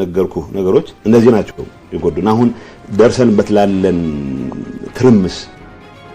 ነገርኩ ነገሮች እነዚህ ናቸው ይጎዱና አሁን ደርሰንበት ላለን ትርምስ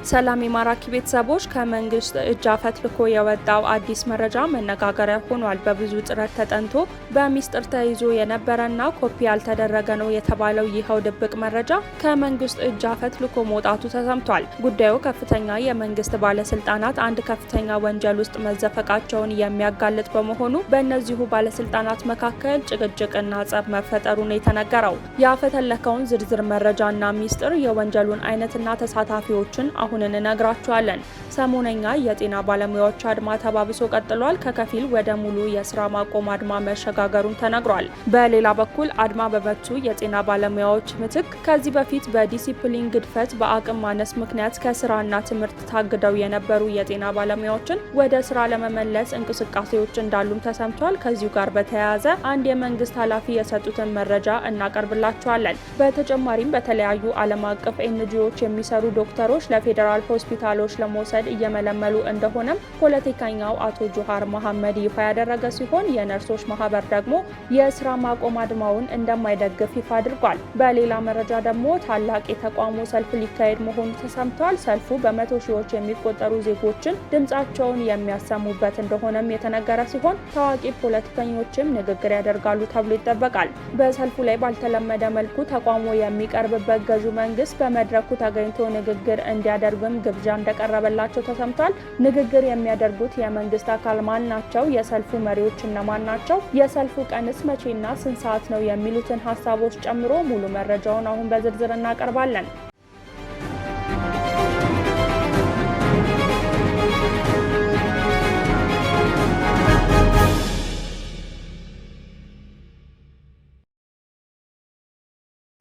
ሰላም የማራኪ ቤተሰቦች ከመንግስት እጅ አፈትልኮ የወጣው አዲስ መረጃ መነጋገሪያ ሆኗል። በብዙ ጥረት ተጠንቶ በሚስጥር ተይዞ የነበረና ኮፒ ያልተደረገ ነው የተባለው ይኸው ድብቅ መረጃ ከመንግስት እጅ አፈትልኮ መውጣቱ ተሰምቷል። ጉዳዩ ከፍተኛ የመንግስት ባለስልጣናት አንድ ከፍተኛ ወንጀል ውስጥ መዘፈቃቸውን የሚያጋልጥ በመሆኑ በእነዚሁ ባለስልጣናት መካከል ጭቅጭቅና ጸብ መፈጠሩ ነው የተነገረው። ያፈተለከውን ዝርዝር መረጃና ሚስጥር የወንጀሉን አይነትና ተሳታፊዎችን አሁን እንነግራችኋለን። ሰሞነኛ የጤና ባለሙያዎች አድማ ተባብሶ ቀጥሏል። ከከፊል ወደ ሙሉ የስራ ማቆም አድማ መሸጋገሩን ተነግሯል። በሌላ በኩል አድማ በመቱ የጤና ባለሙያዎች ምትክ ከዚህ በፊት በዲሲፕሊን ግድፈት በአቅም ማነስ ምክንያት ከስራና ትምህርት ታግደው የነበሩ የጤና ባለሙያዎችን ወደ ስራ ለመመለስ እንቅስቃሴዎች እንዳሉም ተሰምቷል። ከዚሁ ጋር በተያያዘ አንድ የመንግስት ኃላፊ የሰጡትን መረጃ እናቀርብላችኋለን። በተጨማሪም በተለያዩ ዓለም አቀፍ ኤንጂኦዎች የሚሰሩ ዶክተሮች ለፌዴራል ሆስፒታሎች ለመውሰድ እየመለመሉ እንደሆነም ፖለቲከኛው አቶ ጆሃር መሐመድ ይፋ ያደረገ ሲሆን የነርሶች ማህበር ደግሞ የስራ ማቆም አድማውን እንደማይደግፍ ይፋ አድርጓል። በሌላ መረጃ ደግሞ ታላቅ የተቃውሞ ሰልፍ ሊካሄድ መሆኑ ተሰምቷል። ሰልፉ በመቶ ሺዎች የሚቆጠሩ ዜጎችን ድምጻቸውን የሚያሰሙበት እንደሆነም የተነገረ ሲሆን ታዋቂ ፖለቲከኞችም ንግግር ያደርጋሉ ተብሎ ይጠበቃል። በሰልፉ ላይ ባልተለመደ መልኩ ተቃውሞ የሚቀርብበት ገዢው መንግስት በመድረኩ ተገኝቶ ንግግር እንዲያደርግም ግብዣ እንደቀረበላቸው ተሰምቷል። ንግግር የሚያደርጉት የመንግስት አካል ማን ናቸው? የሰልፉ መሪዎች እነማን ናቸው? የሰልፉ ቀንስ መቼና ስንት ሰዓት ነው? የሚሉትን ሀሳቦች ጨምሮ ሙሉ መረጃውን አሁን በዝርዝር እናቀርባለን።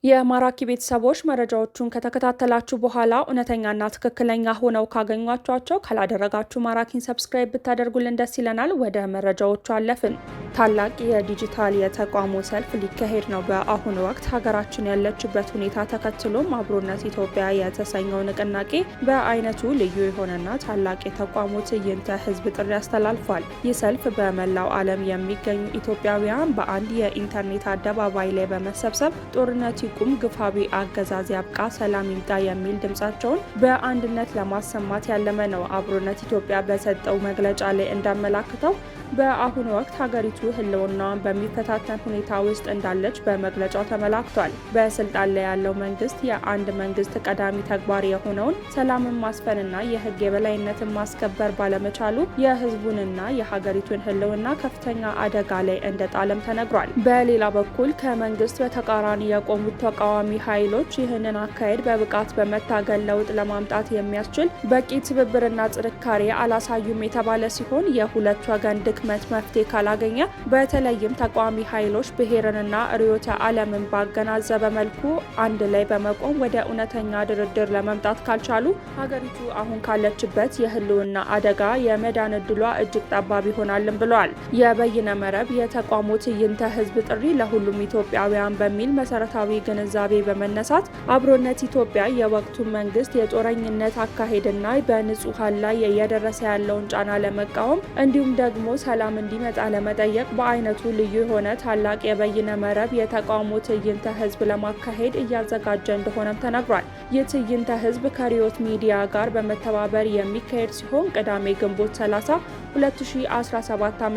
የማራኪ ቤተሰቦች መረጃዎቹን ከተከታተላችሁ በኋላ እውነተኛና ትክክለኛ ሆነው ካገኟቸው ካላደረጋችሁ ማራኪን ሰብስክራይብ ብታደርጉልን ደስ ይለናል። ወደ መረጃዎቹ አለፍን። ታላቅ የዲጂታል የተቃውሞ ሰልፍ ሊካሄድ ነው። በአሁኑ ወቅት ሀገራችን ያለችበት ሁኔታ ተከትሎም አብሮነት ኢትዮጵያ የተሰኘው ንቅናቄ በአይነቱ ልዩ የሆነና ታላቅ የተቃውሞ ትዕይንተ ህዝብ ጥሪ አስተላልፏል። ይህ ሰልፍ በመላው ዓለም የሚገኙ ኢትዮጵያውያን በአንድ የኢንተርኔት አደባባይ ላይ በመሰብሰብ ጦርነት ቁም ግፋቢ አገዛዝ ያብቃ ሰላም ይምጣ የሚል ድምጻቸውን በአንድነት ለማሰማት ያለመ ነው። አብሮነት ኢትዮጵያ በሰጠው መግለጫ ላይ እንዳመላክተው በአሁኑ ወቅት ሀገሪቱ ህልውናዋን በሚፈታተን ሁኔታ ውስጥ እንዳለች በመግለጫው ተመላክቷል። በስልጣን ላይ ያለው መንግስት የአንድ መንግስት ቀዳሚ ተግባር የሆነውን ሰላምን ማስፈንና የህግ የበላይነትን ማስከበር ባለመቻሉ የህዝቡንና የሀገሪቱን ህልውና ከፍተኛ አደጋ ላይ እንደጣለም ተነግሯል። በሌላ በኩል ከመንግስት በተቃራኒ የቆሙት ተቃዋሚ ኃይሎች ይህንን አካሄድ በብቃት በመታገል ለውጥ ለማምጣት የሚያስችል በቂ ትብብርና ጥንካሬ አላሳዩም የተባለ ሲሆን የሁለት ወገን ድክመት መፍትሄ ካላገኘ በተለይም ተቃዋሚ ኃይሎች ብሔርንና ርዕዮተ ዓለምን ባገናዘበ መልኩ አንድ ላይ በመቆም ወደ እውነተኛ ድርድር ለመምጣት ካልቻሉ ሀገሪቱ አሁን ካለችበት የህልውና አደጋ የመዳን እድሏ እጅግ ጠባብ ይሆናልም ብለዋል። የበይነ መረብ የተቃውሞ ትዕይንተ ህዝብ ጥሪ ለሁሉም ኢትዮጵያውያን በሚል መሰረታዊ ግንዛቤ በመነሳት አብሮነት ኢትዮጵያ የወቅቱን መንግስት የጦረኝነት አካሄድና በንጹሃን ላይ እየደረሰ ያለውን ጫና ለመቃወም እንዲሁም ደግሞ ሰላም እንዲመጣ ለመጠየቅ በአይነቱ ልዩ የሆነ ታላቅ የበይነ መረብ የተቃውሞ ትዕይንተ ህዝብ ለማካሄድ እያዘጋጀ እንደሆነም ተነግሯል። ይህ ትዕይንተ ህዝብ ከሪዮት ሚዲያ ጋር በመተባበር የሚካሄድ ሲሆን ቅዳሜ ግንቦት 30 2017 ዓ.ም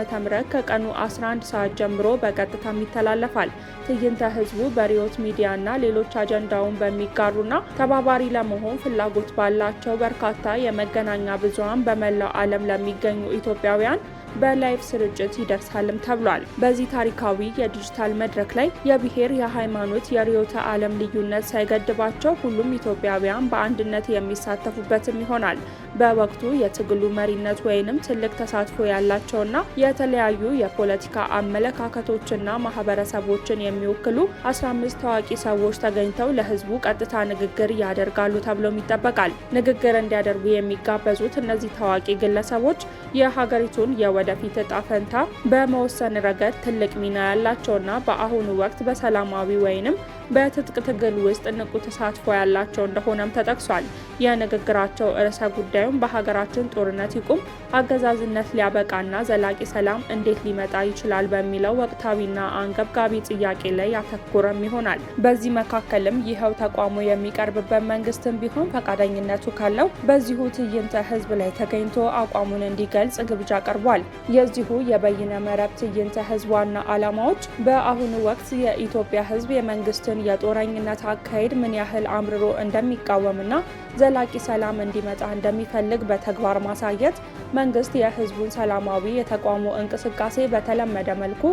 ከቀኑ 11 ሰዓት ጀምሮ በቀጥታም ይተላለፋል። ትዕይንተ ህዝቡ በሪዮት ሚዲያ እና ሌሎች አጀንዳውን በሚጋሩና ተባባሪ ለመሆን ፍላጎት ባላቸው በርካታ የመገናኛ ብዙሃን በመላው ዓለም ለሚገኙ ኢትዮጵያውያን በላይቭ ስርጭት ይደርሳልም ተብሏል። በዚህ ታሪካዊ የዲጂታል መድረክ ላይ የብሔር፣ የሃይማኖት፣ የርዕዮተ ዓለም ልዩነት ሳይገድባቸው ሁሉም ኢትዮጵያውያን በአንድነት የሚሳተፉበትም ይሆናል። በወቅቱ የትግሉ መሪነት ወይንም ትልቅ ተሳትፎ ያላቸውና የተለያዩ የፖለቲካ አመለካከቶችና ማህበረሰቦችን የሚወክሉ 15 ታዋቂ ሰዎች ተገኝተው ለህዝቡ ቀጥታ ንግግር ያደርጋሉ ተብሎም ይጠበቃል። ንግግር እንዲያደርጉ የሚጋበዙት እነዚህ ታዋቂ ግለሰቦች የሀገሪቱን የወደፊት እጣ ፈንታ በመወሰን ረገድ ትልቅ ሚና ያላቸውና በአሁኑ ወቅት በሰላማዊ ወይንም በትጥቅ ትግል ውስጥ ንቁ ተሳትፎ ያላቸው እንደሆነም ተጠቅሷል። የንግግራቸው ርዕሰ ጉዳዩም በሀገራችን ጦርነት ይቁም፣ አገዛዝነት ሊያበቃና ዘላቂ ሰላም እንዴት ሊመጣ ይችላል በሚለው ወቅታዊና አንገብጋቢ ጥያቄ ላይ ያተኮረም ይሆናል። በዚህ መካከልም ይኸው ተቋሙ የሚቀርብበት መንግስትም ቢሆን ፈቃደኝነቱ ካለው በዚሁ ትዕይንተ ህዝብ ላይ ተገኝቶ አቋሙን እንዲገልጽ ግብዣ ቀርቧል። የዚሁ የበይነ መረብ ትዕይንተ ህዝብ ዋና ዓላማዎች በአሁኑ ወቅት የኢትዮጵያ ህዝብ የመንግስትን የጦረኝነት አካሄድ ምን ያህል አምርሮ እንደሚቃወምና ዘላቂ ሰላም እንዲመጣ እንደሚፈልግ በተግባር ማሳየት፣ መንግስት የህዝቡን ሰላማዊ የተቃውሞ እንቅስቃሴ በተለመደ መልኩ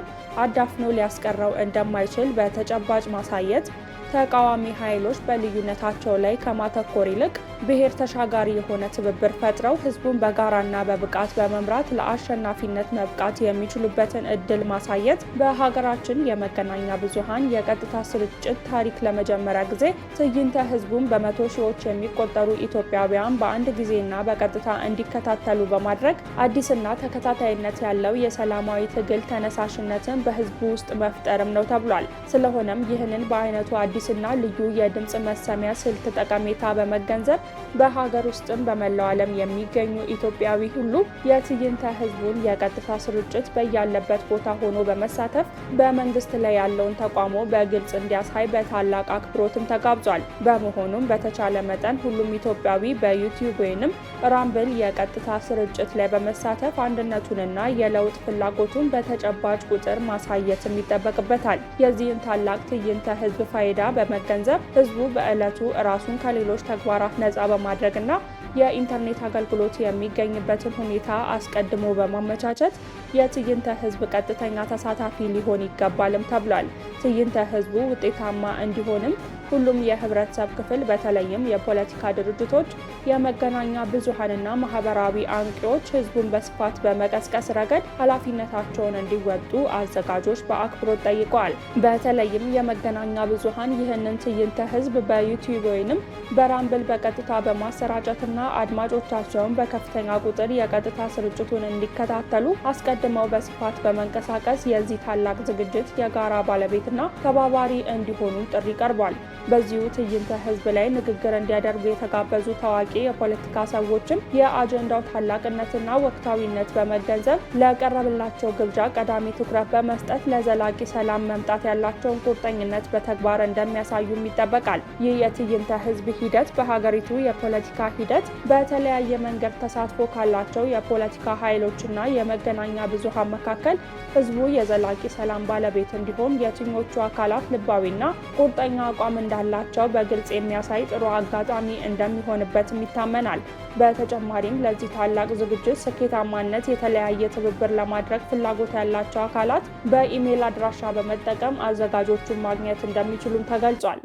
አዳፍኖ ሊያስቀረው እንደማይችል በተጨባጭ ማሳየት፣ ተቃዋሚ ኃይሎች በልዩነታቸው ላይ ከማተኮር ይልቅ ብሔር ተሻጋሪ የሆነ ትብብር ፈጥረው ህዝቡን በጋራና በብቃት በመምራት ለአሸናፊነት መብቃት የሚችሉበትን እድል ማሳየት፣ በሀገራችን የመገናኛ ብዙሃን የቀጥታ ስርጭት ታሪክ ለመጀመሪያ ጊዜ ትዕይንተ ህዝቡን በመቶ ሺዎች የሚቆጠሩ ኢትዮጵያውያን በአንድ ጊዜና በቀጥታ እንዲከታተሉ በማድረግ አዲስና ተከታታይነት ያለው የሰላማዊ ትግል ተነሳሽነትን በህዝቡ ውስጥ መፍጠርም ነው ተብሏል። ስለሆነም ይህንን በአይነቱ አዲስና ልዩ የድምፅ መሰሚያ ስልት ጠቀሜታ በመገንዘብ በሀገር ውስጥም በመላው ዓለም የሚገኙ ኢትዮጵያዊ ሁሉ የትዕይንተ ህዝቡን የቀጥታ ስርጭት በያለበት ቦታ ሆኖ በመሳተፍ በመንግስት ላይ ያለውን ተቃውሞ በግልጽ እንዲያሳይ በታላቅ አክብሮትም ተጋብዟል። በመሆኑም በተቻለ መጠን ሁሉም ኢትዮጵያዊ በዩቲዩብ ወይንም ራምብል የቀጥታ ስርጭት ላይ በመሳተፍ አንድነቱንና የለውጥ ፍላጎቱን በተጨባጭ ቁጥር ማሳየትም ይጠበቅበታል። የዚህን ታላቅ ትዕይንተ ህዝብ ፋይዳ በመገንዘብ ህዝቡ በዕለቱ ራሱን ከሌሎች ተግባራት ነጻ በማድረግና የኢንተርኔት አገልግሎት የሚገኝበትን ሁኔታ አስቀድሞ በማመቻቸት የትዕይንተ ህዝብ ቀጥተኛ ተሳታፊ ሊሆን ይገባልም ተብሏል። ትዕይንተ ህዝቡ ውጤታማ እንዲሆንም ሁሉም የህብረተሰብ ክፍል በተለይም የፖለቲካ ድርጅቶች፣ የመገናኛ ብዙሃንና ማህበራዊ አንቂዎች ህዝቡን በስፋት በመቀስቀስ ረገድ ኃላፊነታቸውን እንዲወጡ አዘጋጆች በአክብሮት ጠይቀዋል። በተለይም የመገናኛ ብዙሃን ይህንን ትዕይንተ ህዝብ በዩቲዩብ ወይንም በራምብል በቀጥታ በማሰራጨትና አድማጮቻቸውን በከፍተኛ ቁጥር የቀጥታ ስርጭቱን እንዲከታተሉ አስቀድመው በስፋት በመንቀሳቀስ የዚህ ታላቅ ዝግጅት የጋራ ባለቤትና ተባባሪ እንዲሆኑ ጥሪ ቀርቧል። በዚሁ ትዕይንተ ህዝብ ላይ ንግግር እንዲያደርጉ የተጋበዙ ታዋቂ የፖለቲካ ሰዎችም የአጀንዳው ታላቅነትና ወቅታዊነት በመገንዘብ ለቀረበላቸው ግብዣ ቀዳሚ ትኩረት በመስጠት ለዘላቂ ሰላም መምጣት ያላቸውን ቁርጠኝነት በተግባር እንደሚያሳዩም ይጠበቃል። ይህ የትዕይንተ ህዝብ ሂደት በሀገሪቱ የፖለቲካ ሂደት በተለያየ መንገድ ተሳትፎ ካላቸው የፖለቲካ ኃይሎችና የመገናኛ ብዙሃን መካከል ህዝቡ የዘላቂ ሰላም ባለቤት እንዲሆን የትኞቹ አካላት ልባዊና ቁርጠኛ አቋም እንዳላቸው በግልጽ የሚያሳይ ጥሩ አጋጣሚ እንደሚሆንበትም ይታመናል። በተጨማሪም ለዚህ ታላቅ ዝግጅት ስኬታማነት የተለያየ ትብብር ለማድረግ ፍላጎት ያላቸው አካላት በኢሜይል አድራሻ በመጠቀም አዘጋጆቹን ማግኘት እንደሚችሉም ተገልጿል።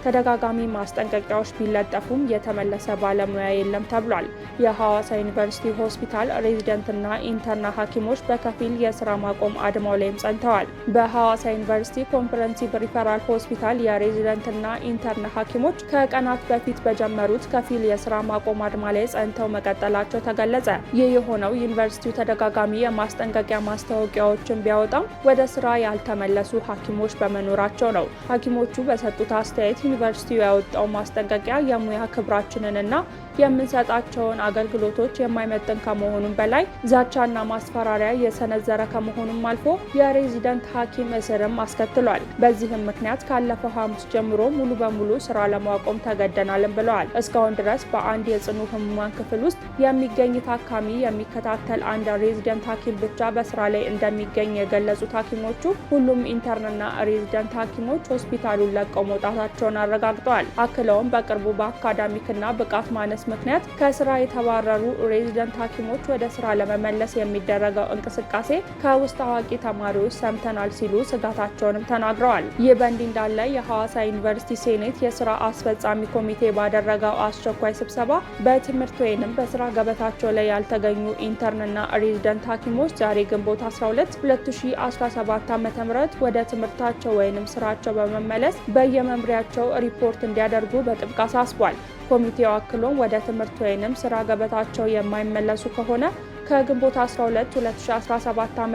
ተደጋጋሚ ማስጠንቀቂያዎች ቢለጠፉም የተመለሰ ባለሙያ የለም ተብሏል። የሐዋሳ ዩኒቨርሲቲ ሆስፒታል ሬዚደንትና ኢንተርና ሐኪሞች በከፊል የስራ ማቆም አድማው ላይም ጸንተዋል። በሐዋሳ ዩኒቨርሲቲ ኮምፕረሄንሲቭ ሪፈራል ሆስፒታል የሬዚደንትና ኢንተርና ሐኪሞች ከቀናት በፊት በጀመሩት ከፊል የስራ ማቆም አድማ ላይ ጸንተው መቀጠላቸው ተገለጸ። ይህ የሆነው ዩኒቨርሲቲው ተደጋጋሚ የማስጠንቀቂያ ማስታወቂያዎችን ቢያወጣም ወደ ስራ ያልተመለሱ ሐኪሞች በመኖራቸው ነው። ሐኪሞቹ በሰጡት አስተያየት ዩኒቨርሲቲው ያወጣው ማስጠንቀቂያ የሙያ ክብራችንንና የምንሰጣቸውን አገልግሎቶች የማይመጥን ከመሆኑም በላይ ዛቻና ማስፈራሪያ የሰነዘረ ከመሆኑም አልፎ የሬዚደንት ሐኪም እስርም አስከትሏል። በዚህም ምክንያት ካለፈው ሐሙስ ጀምሮ ሙሉ በሙሉ ስራ ለማቆም ተገደናልም ብለዋል። እስካሁን ድረስ በአንድ የጽኑ ህሙማን ክፍል ውስጥ የሚገኝ ታካሚ የሚከታተል አንድ ሬዚደንት ሐኪም ብቻ በስራ ላይ እንደሚገኝ የገለጹት ሐኪሞቹ ሁሉም ኢንተርንና ሬዚደንት ሐኪሞች ሆስፒታሉን ለቀው መውጣታቸውን አረጋግጠዋል። አክለውም በቅርቡ በአካዳሚክና ብቃት ማነስ ምክንያት ከስራ የተባረሩ ሬዚደንት ሐኪሞች ወደ ስራ ለመመለስ የሚደረገው እንቅስቃሴ ከውስጥ አዋቂ ተማሪዎች ሰምተናል ሲሉ ስጋታቸውንም ተናግረዋል። ይህ በእንዲህ እንዳለ የሐዋሳ ዩኒቨርሲቲ ሴኔት የስራ አስፈጻሚ ኮሚቴ ባደረገው አስቸኳይ ስብሰባ በትምህርት ወይንም በስራ ገበታቸው ላይ ያልተገኙ ኢንተርንና ሬዚደንት ሐኪሞች ዛሬ ግንቦት 12 2017 ዓ.ም ወደ ትምህርታቸው ወይንም ስራቸው በመመለስ በየመምሪያቸው ሪፖርት እንዲያደርጉ በጥብቅ አሳስቧል። ኮሚቴው አክሎም ወደ ትምህርት ወይንም ስራ ገበታቸው የማይመለሱ ከሆነ ከግንቦት 12 2017 ዓ.ም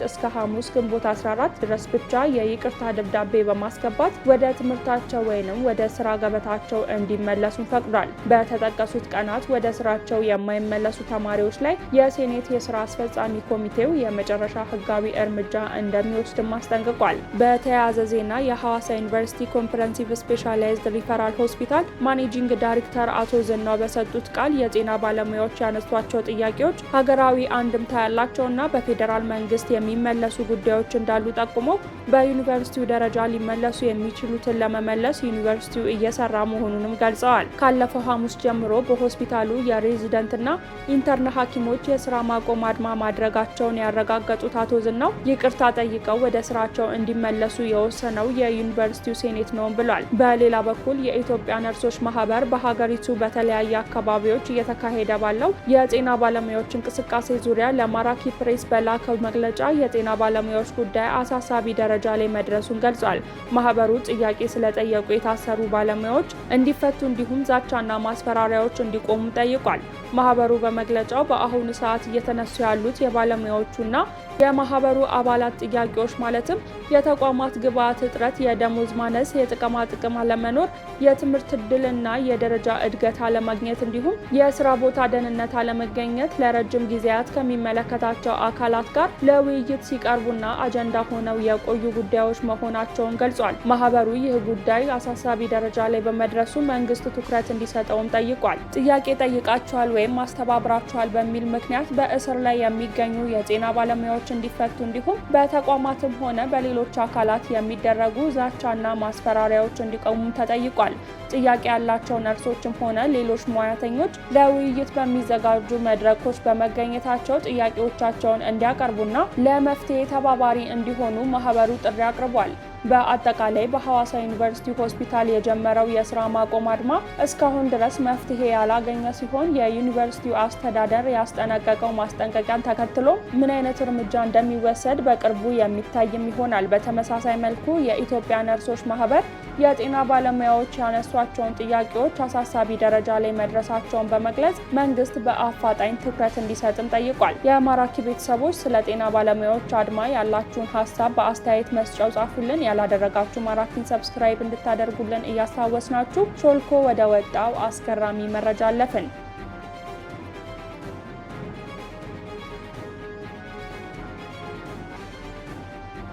እስከ ሐሙስ ግንቦት 14 ድረስ ብቻ የይቅርታ ደብዳቤ በማስገባት ወደ ትምህርታቸው ወይንም ወደ ስራ ገበታቸው እንዲመለሱ ፈቅዷል። በተጠቀሱት ቀናት ወደ ስራቸው የማይመለሱ ተማሪዎች ላይ የሴኔት የስራ አስፈጻሚ ኮሚቴው የመጨረሻ ህጋዊ እርምጃ እንደሚወስድም አስጠንቅቋል። በተያያዘ ዜና የሐዋሳ ዩኒቨርሲቲ ኮምፕሬሄንሲቭ ስፔሻላይዝድ ሪፈራል ሆስፒታል ማኔጂንግ ዳይሬክተር አቶ ዝናው በሰጡት ቃል የጤና ባለሙያዎች ያነሷቸው ጥያቄዎች ሀገራዊ አንድምታ ያላቸውና በፌዴራል መንግስት የሚመለሱ ጉዳዮች እንዳሉ ጠቁሞ በዩኒቨርሲቲው ደረጃ ሊመለሱ የሚችሉትን ለመመለስ ዩኒቨርሲቲው እየሰራ መሆኑንም ገልጸዋል። ካለፈው ሐሙስ ጀምሮ በሆስፒታሉ የሬዚደንትና ኢንተርን ሐኪሞች የስራ ማቆም አድማ ማድረጋቸውን ያረጋገጡት አቶ ዝናው ይቅርታ ጠይቀው ወደ ስራቸው እንዲመለሱ የወሰነው የዩኒቨርሲቲው ሴኔት ነው ብሏል። በሌላ በኩል የኢትዮጵያ ነርሶች ማህበር በሀገሪቱ በተለያየ አካባቢዎች እየተካሄደ ባለው የጤና ባለሙያዎች እንቅስቃሴ ዙሪያ ለማራኪ ፕሬስ በላከው መግለጫ የጤና ባለሙያዎች ጉዳይ አሳሳቢ ደረጃ ላይ መድረሱን ገልጿል። ማህበሩ ጥያቄ ስለጠየቁ የታሰሩ ባለሙያዎች እንዲፈቱ እንዲሁም ዛቻና ማስፈራሪያዎች እንዲቆሙ ጠይቋል። ማህበሩ በመግለጫው በአሁኑ ሰዓት እየተነሱ ያሉት የባለሙያዎቹና የማህበሩ አባላት ጥያቄዎች ማለትም የተቋማት ግብዓት እጥረት፣ የደሞዝ ማነስ፣ የጥቅማ ጥቅም አለመኖር፣ የትምህርት ዕድልና የደረጃ እድገት አለማግኘት እንዲሁም የስራ ቦታ ደህንነት አለመገኘት ለረጅም ጊዜያት ከሚመለከታቸው አካላት ጋር ለውይይት ሲቀርቡና አጀንዳ ሆነው የቆዩ ጉዳዮች መሆናቸውን ገልጿል። ማህበሩ ይህ ጉዳይ አሳሳቢ ደረጃ ላይ በመድረሱ መንግስት ትኩረት እንዲሰጠውም ጠይቋል። ጥያቄ ጠይቃቸዋል ወይም አስተባብራቸዋል በሚል ምክንያት በእስር ላይ የሚገኙ የጤና ባለሙያዎች እንዲፈቱ እንዲሁም በተቋማትም ሆነ በሌሎች አካላት የሚደረጉ ዛቻና ማስፈራሪያዎች እንዲቆሙ ተጠይቋል። ጥያቄ ያላቸው ነርሶችም ሆነ ሌሎች ሙያተኞች ለውይይት በሚዘጋጁ መድረኮች በመገኘታቸው ጥያቄዎቻቸውን እንዲያቀርቡና ለመፍትሄ ተባባሪ እንዲሆኑ ማህበሩ ጥሪ አቅርቧል። በአጠቃላይ በሐዋሳ ዩኒቨርሲቲ ሆስፒታል የጀመረው የስራ ማቆም አድማ እስካሁን ድረስ መፍትሄ ያላገኘ ሲሆን የዩኒቨርሲቲው አስተዳደር ያስጠነቀቀው ማስጠንቀቂያን ተከትሎ ምን አይነት እርምጃ እንደሚወሰድ በቅርቡ የሚታይም ይሆናል። በተመሳሳይ መልኩ የኢትዮጵያ ነርሶች ማህበር የጤና ባለሙያዎች ያነሷቸውን ጥያቄዎች አሳሳቢ ደረጃ ላይ መድረሳቸውን በመግለጽ መንግስት በአፋጣኝ ትኩረት እንዲሰጥም ጠይቋል። የማራኪ ቤተሰቦች ስለ ጤና ባለሙያዎች አድማ ያላችሁን ሀሳብ በአስተያየት መስጫው ጻፉልን። ያላደረጋችሁ ማራኪን ሰብስክራይብ እንድታደርጉልን እያስታወስናችሁ ሾልኮ ወደ ወጣው አስገራሚ መረጃ አለፍን።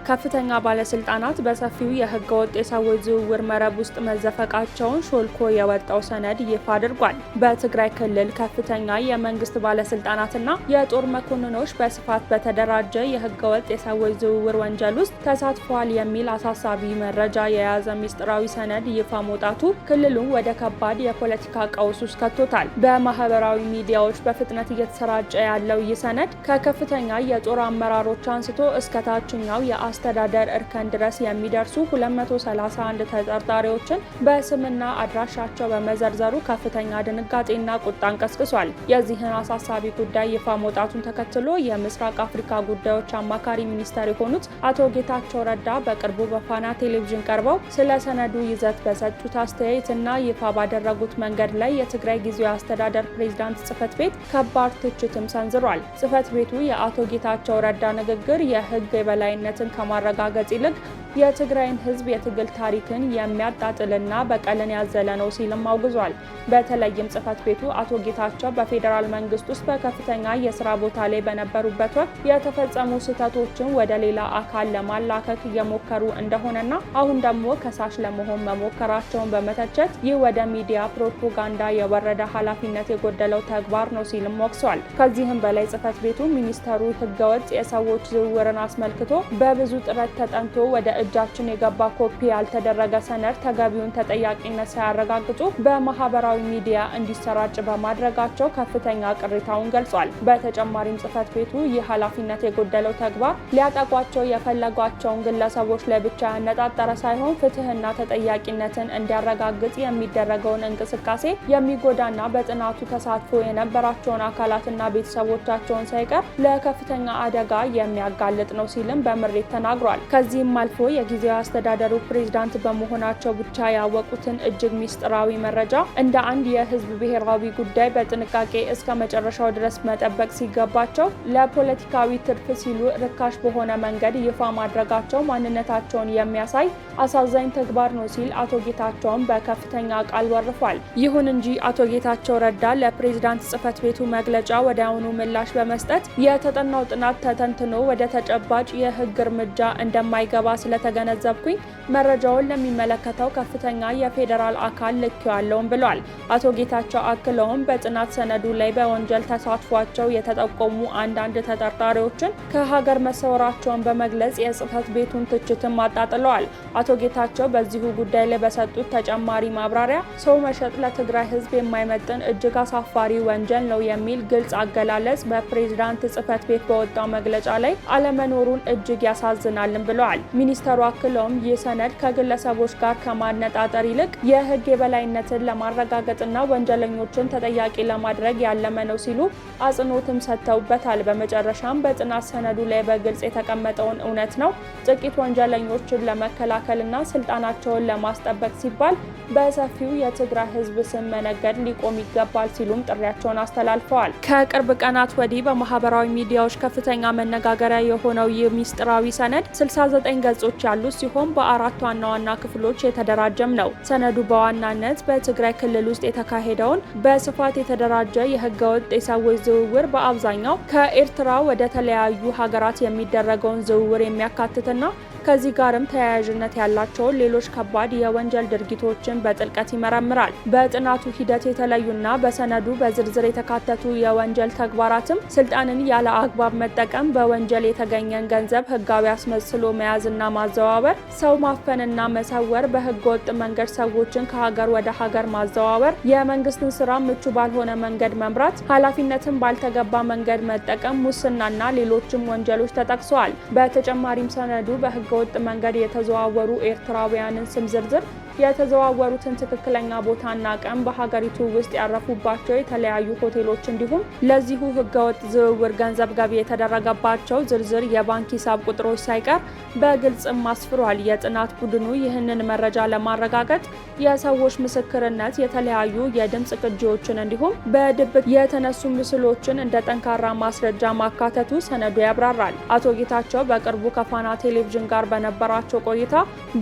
ከፍተኛ ባለስልጣናት በሰፊው የህገወጥ የሰዎች ዝውውር መረብ ውስጥ መዘፈቃቸውን ሾልኮ የወጣው ሰነድ ይፋ አድርጓል። በትግራይ ክልል ከፍተኛ የመንግስት ባለስልጣናትና የጦር መኮንኖች በስፋት በተደራጀ የህገወጥ የሰዎች ዝውውር ወንጀል ውስጥ ተሳትፈዋል የሚል አሳሳቢ መረጃ የያዘ ሚስጥራዊ ሰነድ ይፋ መውጣቱ ክልሉን ወደ ከባድ የፖለቲካ ቀውስ ውስጥ ከቶታል። በማህበራዊ ሚዲያዎች በፍጥነት እየተሰራጨ ያለው ይህ ሰነድ ከከፍተኛ የጦር አመራሮች አንስቶ እስከ ታችኛው አስተዳደር እርከን ድረስ የሚደርሱ 231 ተጠርጣሪዎችን በስምና አድራሻቸው በመዘርዘሩ ከፍተኛ ድንጋጤና ቁጣን ቀስቅሷል። የዚህን አሳሳቢ ጉዳይ ይፋ መውጣቱን ተከትሎ የምስራቅ አፍሪካ ጉዳዮች አማካሪ ሚኒስተር የሆኑት አቶ ጌታቸው ረዳ በቅርቡ በፋና ቴሌቪዥን ቀርበው ስለ ሰነዱ ይዘት በሰጡት አስተያየትና ይፋ ባደረጉት መንገድ ላይ የትግራይ ጊዜያዊ አስተዳደር ፕሬዝዳንት ጽህፈት ቤት ከባድ ትችትም ሰንዝሯል። ጽህፈት ቤቱ የአቶ ጌታቸው ረዳ ንግግር የህግ የበላይነትን ከማረጋገጥ ይልቅ የትግራይን ህዝብ የትግል ታሪክን የሚያጣጥልና በቀልን ያዘለ ነው ሲልም አውግዟል። በተለይም ጽህፈት ቤቱ አቶ ጌታቸው በፌዴራል መንግስት ውስጥ በከፍተኛ የስራ ቦታ ላይ በነበሩበት ወቅት የተፈጸሙ ስህተቶችን ወደ ሌላ አካል ለማላከክ እየሞከሩ እንደሆነና አሁን ደግሞ ከሳሽ ለመሆን መሞከራቸውን በመተቸት ይህ ወደ ሚዲያ ፕሮፓጋንዳ የወረደ ኃላፊነት የጎደለው ተግባር ነው ሲልም ወቅሷል። ከዚህም በላይ ጽህፈት ቤቱ ሚኒስተሩ ህገወጥ የሰዎች ዝውውርን አስመልክቶ በብዙ ጥረት ተጠንቶ ወደ እጃችን የገባ ኮፒ ያልተደረገ ሰነድ ተገቢውን ተጠያቂነት ሳያረጋግጡ በማህበራዊ ሚዲያ እንዲሰራጭ በማድረጋቸው ከፍተኛ ቅሬታውን ገልጿል። በተጨማሪም ጽህፈት ቤቱ ይህ ኃላፊነት የጎደለው ተግባር ሊያጠቋቸው የፈለጓቸውን ግለሰቦች ላይ ብቻ ያነጣጠረ ሳይሆን ፍትህና ተጠያቂነትን እንዲያረጋግጥ የሚደረገውን እንቅስቃሴ የሚጎዳና በጥናቱ ተሳትፎ የነበራቸውን አካላትና ቤተሰቦቻቸውን ሳይቀር ለከፍተኛ አደጋ የሚያጋልጥ ነው ሲልም በምሬት ተናግሯል። ከዚህም አልፎ የጊዜያዊ አስተዳደሩ ፕሬዝዳንት በመሆናቸው ብቻ ያወቁትን እጅግ ሚስጥራዊ መረጃ እንደ አንድ የህዝብ ብሔራዊ ጉዳይ በጥንቃቄ እስከ መጨረሻው ድረስ መጠበቅ ሲገባቸው ለፖለቲካዊ ትርፍ ሲሉ ርካሽ በሆነ መንገድ ይፋ ማድረጋቸው ማንነታቸውን የሚያሳይ አሳዛኝ ተግባር ነው ሲል አቶ ጌታቸውን በከፍተኛ ቃል ወርፏል። ይሁን እንጂ አቶ ጌታቸው ረዳ ለፕሬዝዳንት ጽህፈት ቤቱ መግለጫ ወዲያውኑ ምላሽ በመስጠት የተጠናው ጥናት ተተንትኖ ወደ ተጨባጭ የህግ እርምጃ እንደማይገባ ስለተገነዘብኩኝ መረጃውን ለሚመለከተው ከፍተኛ የፌዴራል አካል ልኬዋለሁም ብሏል። አቶ ጌታቸው አክለውም በጥናት ሰነዱ ላይ በወንጀል ተሳትፏቸው የተጠቆሙ አንዳንድ ተጠርጣሪዎችን ከሀገር መሰወራቸውን በመግለጽ የጽህፈት ቤቱን ትችትም አጣጥለዋል። አቶ ጌታቸው በዚሁ ጉዳይ ላይ በሰጡት ተጨማሪ ማብራሪያ ሰው መሸጥ ለትግራይ ህዝብ የማይመጥን እጅግ አሳፋሪ ወንጀል ነው የሚል ግልጽ አገላለጽ በፕሬዝዳንት ጽህፈት ቤት በወጣው መግለጫ ላይ አለመኖሩን እጅግ ያሳዝናልም ብለዋል። ሚኒስተሩ አክለውም ይህ ሰነድ ከግለሰቦች ጋር ከማነጣጠር ይልቅ የህግ የበላይነትን ለማረጋገጥና ወንጀለኞችን ተጠያቂ ለማድረግ ያለመ ነው ሲሉ አጽንኦትም ሰጥተውበታል። በመጨረሻም በጥናት ሰነዱ ላይ በግልጽ የተቀመጠውን እውነት ነው ጥቂት ወንጀለኞችን ለመከላከልና ስልጣናቸውን ለማስጠበቅ ሲባል በሰፊው የትግራይ ህዝብ ስም መነገድ ሊቆም ይገባል ሲሉም ጥሪያቸውን አስተላልፈዋል። ከቅርብ ቀናት ወዲህ በማህበራዊ ሚዲያዎች ከፍተኛ መነጋገሪያ የሆነው ይህ ሚስጥራዊ ሰነድ 69 ገጾች ያሉት ሲሆን በአራት ዋና ዋና ክፍሎች የተደራጀም ነው። ሰነዱ በዋናነት በትግራይ ክልል ውስጥ የተካሄደውን በስፋት የተደራጀ የህገወጥ የሰዎች ዝውውር፣ በአብዛኛው ከኤርትራ ወደ ተለያዩ ሀገራት የሚደረገውን ዝውውር የሚያካትትና ከዚህ ጋርም ተያያዥነት ያላቸውን ሌሎች ከባድ የወንጀል ድርጊቶችን በጥልቀት ይመረምራል። በጥናቱ ሂደት የተለዩና በሰነዱ በዝርዝር የተካተቱ የወንጀል ተግባራትም ስልጣንን ያለ አግባብ መጠቀም፣ በወንጀል የተገኘን ገንዘብ ህጋዊ አስመስሎ መያዝና ማዘዋወር፣ ሰው ማፈንና መሰወር፣ በህገወጥ መንገድ ሰዎችን ከሀገር ወደ ሀገር ማዘዋወር፣ የመንግስትን ስራ ምቹ ባልሆነ መንገድ መምራት፣ ኃላፊነትን ባልተገባ መንገድ መጠቀም፣ ሙስናና ሌሎችም ወንጀሎች ተጠቅሰዋል። በተጨማሪም ሰነዱ በህገ ወጥ መንገድ የተዘዋወሩ ኤርትራውያንን ስም ዝርዝር፣ የተዘዋወሩትን ትክክለኛ ቦታና ቀን፣ በሀገሪቱ ውስጥ ያረፉባቸው የተለያዩ ሆቴሎች እንዲሁም ለዚሁ ህገወጥ ዝውውር ገንዘብ ገቢ የተደረገባቸው ዝርዝር የባንክ ሂሳብ ቁጥሮች ሳይቀር በግልጽም አስፍሯል። የጥናት ቡድኑ ይህንን መረጃ ለማረጋገጥ የሰዎች ምስክርነት፣ የተለያዩ የድምጽ ቅጂዎችን እንዲሁም በድብቅ የተነሱ ምስሎችን እንደ ጠንካራ ማስረጃ ማካተቱ ሰነዱ ያብራራል። አቶ ጌታቸው በቅርቡ ከፋና ቴሌቪዥን ጋር በነበራቸው ቆይታ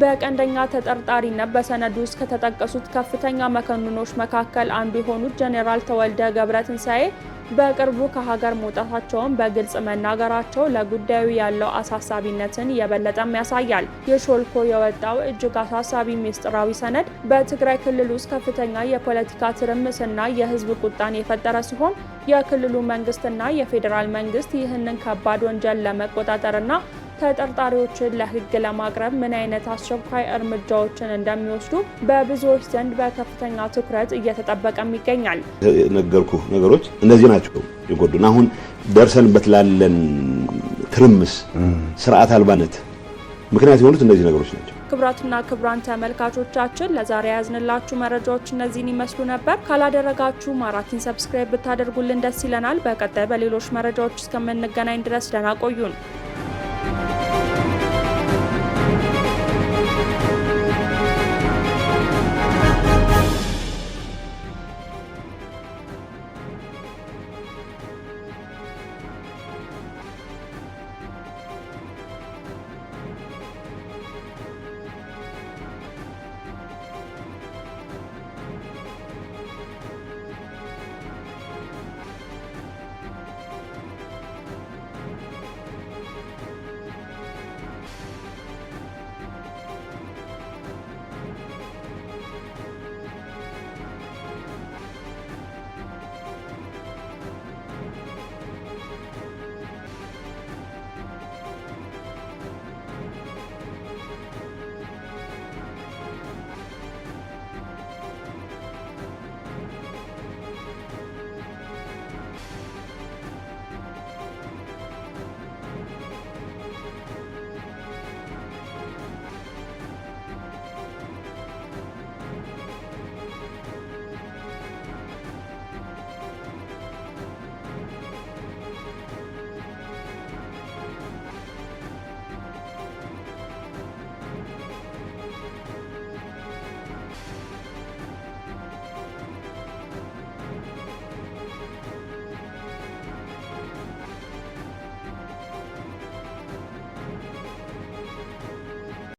በቀንደኛ ተጠርጣሪነት በሰነዱ ውስጥ ከተጠቀሱት ከፍተኛ መኮንኖች መካከል አንዱ የሆኑት ጄኔራል ተወልደ ገብረትንሳኤ በቅርቡ ከሀገር መውጣታቸውን በግልጽ መናገራቸው ለጉዳዩ ያለው አሳሳቢነትን የበለጠም ያሳያል። የሾልኮ የወጣው እጅግ አሳሳቢ ሚስጥራዊ ሰነድ በትግራይ ክልል ውስጥ ከፍተኛ የፖለቲካ ትርምስና የህዝብ ቁጣን የፈጠረ ሲሆን የክልሉ መንግስትና የፌዴራል መንግስት ይህንን ከባድ ወንጀል ለመቆጣጠርና ተጠርጣሪዎችን ለህግ ለማቅረብ ምን አይነት አስቸኳይ እርምጃዎችን እንደሚወስዱ በብዙዎች ዘንድ በከፍተኛ ትኩረት እየተጠበቀም ይገኛል። ነገርኩ ነገሮች እነዚህ ናቸው የጎዱን። አሁን ደርሰንበት ላለን ትርምስ፣ ስርዓት አልባነት ምክንያት የሆኑት እነዚህ ነገሮች ናቸው። ክቡራትና ክቡራን ተመልካቾቻችን ለዛሬ ያዝንላችሁ መረጃዎች እነዚህን ይመስሉ ነበር። ካላደረጋችሁ ማራኪን ሰብስክራይብ ብታደርጉልን ደስ ይለናል። በቀጣይ በሌሎች መረጃዎች እስከምንገናኝ ድረስ ደህና ቆዩን።